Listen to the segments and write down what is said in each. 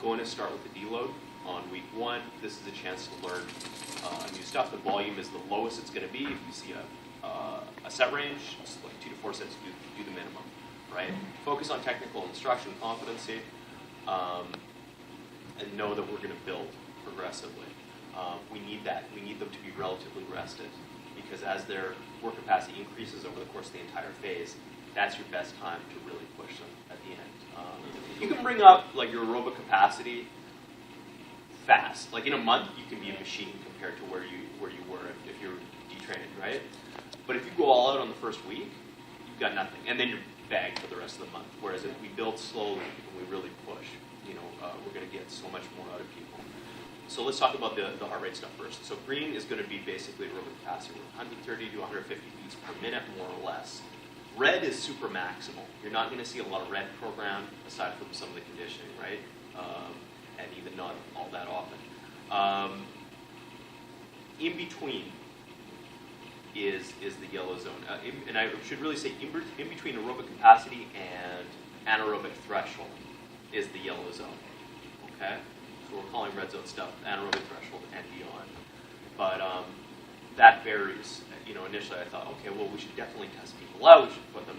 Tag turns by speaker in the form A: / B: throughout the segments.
A: going to start with the deload on week 1. This is a chance to learn new stuff. The volume is the lowest it's going to be. If you see a set range, it's like 2 to 4 sets, do the minimum, right? Focus on technical instruction, competency, and know that we're going to build progressively. We need that. We need them to be relatively rested, because as their work capacity increases over the course of the entire phase, that's your best time to really push them at the end. You can bring up like your aerobic capacity fast. Like in a month, you can be a machine compared to where you were if you're detraining, right? But if you go all out on the first week, you've got nothing, and then you're bagged for the rest of the month. Whereas if we build slowly and we really push, we're going to get so much more out of people. So let's talk about the heart rate stuff first. So green is going to be basically aerobic capacity, 130 to 150 beats per minute, more or less. Red is super maximal. You're not going to see a lot of red programmed aside from some of the conditioning, right? And even not all that often. In between is the yellow zone. And I should really say in between aerobic capacity and anaerobic threshold is the yellow zone. Okay? So we're calling red zone stuff anaerobic threshold and beyond. But that varies. Initially I thought, okay, well, we should definitely test people out. We should put them,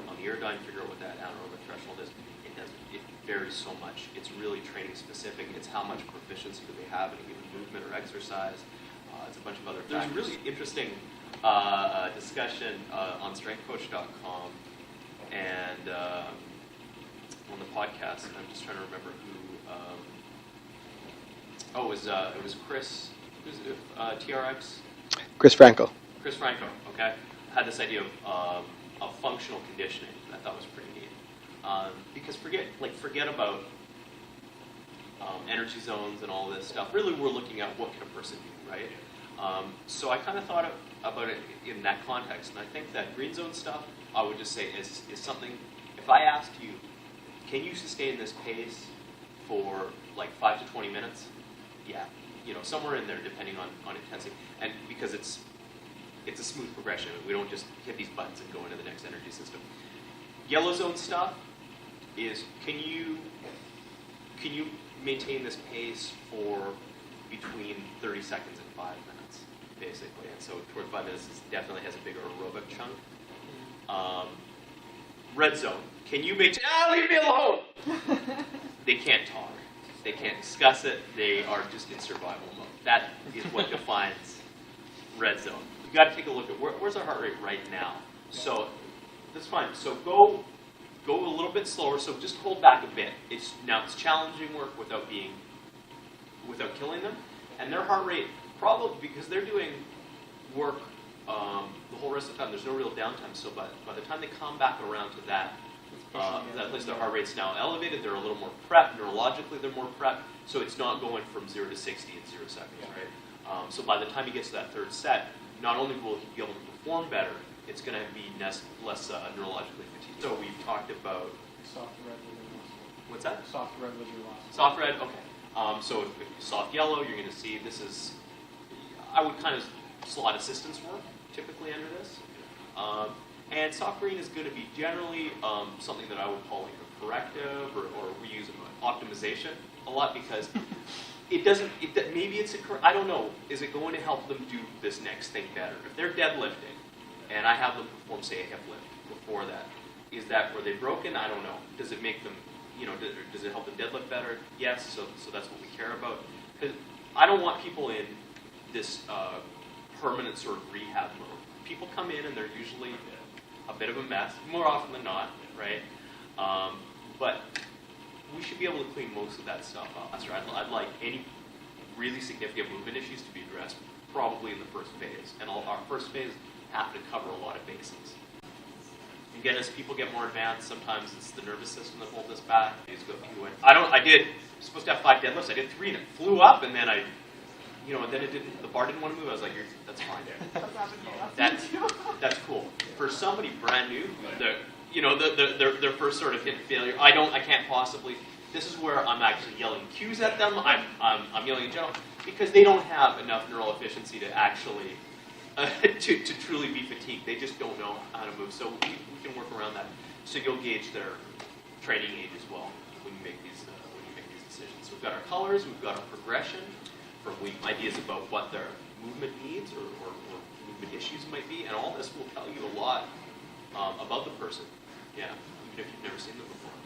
A: on the Airdyne, figure out what that anaerobic threshold is. It doesn't. It varies so much. It's really training specific. It's how much proficiency do they have in a given movement or exercise. It's a bunch of other factors. There's a really interesting discussion on strengthcoach.com and on the podcast. And I'm just trying to remember who. It was Chris. Who's it? TRX.
B: Chris Franco.
A: Chris Franco. Okay, had this idea of functional conditioning that I thought was pretty neat. Because forget about energy zones and all this stuff. Really, we're looking at what can a person do, right? So I kind of thought about it in that context, and I think that green zone stuff, I would just say is something. If I asked you, can you sustain this pace for like 5 to 20 minutes? Yeah, somewhere in there, depending on intensity, and because it's a smooth progression. We don't just hit these buttons and go into the next energy system. Yellow zone stuff is can you maintain this pace for between 30 seconds and 5 minutes, basically. And so toward 5 minutes, this definitely has a bigger aerobic chunk. Red zone. Can you maintain? Leave me alone! They can't talk. They can't discuss it. They are just in survival mode. That is what defines red zone. You got to take a look at where's our heart rate right now. So that's fine. So go a little bit slower. So just hold back a bit. It's challenging work without killing them. And their heart rate probably because they're doing work the whole rest of the time. There's no real downtime. So by the time they come back around to that place, their heart rate's now elevated. They're a little more prepped. Neurologically, they're more prepped. So it's not going from 0 to 60 in 0 seconds, right? So by the time he gets to that third set, not only will he be able to perform better, it's going to be less neurologically fatigued. So we've talked about
C: soft red was your last.
A: What's that?
C: Soft red was your last.
A: Soft red, okay. So if soft yellow, you're going to see this is. I would kind of slot assistance work typically under this. And soft green is going to be generally something that I would call like a corrective, or we use optimization a lot because it doesn't. Maybe it's I don't know. Is it going to help them do this next thing better? If they're deadlifting, and I have them perform, say, a hip lift before that, is that were they broken? I don't know. Does it make them? Does it help them deadlift better? Yes. So that's what we care about. Because I don't want people in this permanent sort of rehab mode. People come in and they're usually a bit of a mess, more often than not, right? But we should be able to clean most of that stuff up. I'd like any really significant movement issues to be addressed probably in the first phase. And our first phase have to cover a lot of bases. Again, as people get more advanced, sometimes it's the nervous system that holds us back. I did supposed to have 5 deadlifts. I did 3 and it flew up, and then and then it didn't. The bar didn't want to move. I was like, "That's fine. That's cool." For somebody brand new, their first sort of hit failure. I can't possibly. This is where I'm actually yelling cues at them. I'm yelling in general because they don't have enough neural efficiency to actually to truly be fatigued. They just don't know how to move. So we can work around that. So you'll gauge their training age as well when you make these decisions. So we've got our colors, we've got our progression, from ideas about what their movement needs or movement issues might be, and all this will tell you a lot about the person. Yeah, even if you've never seen them before.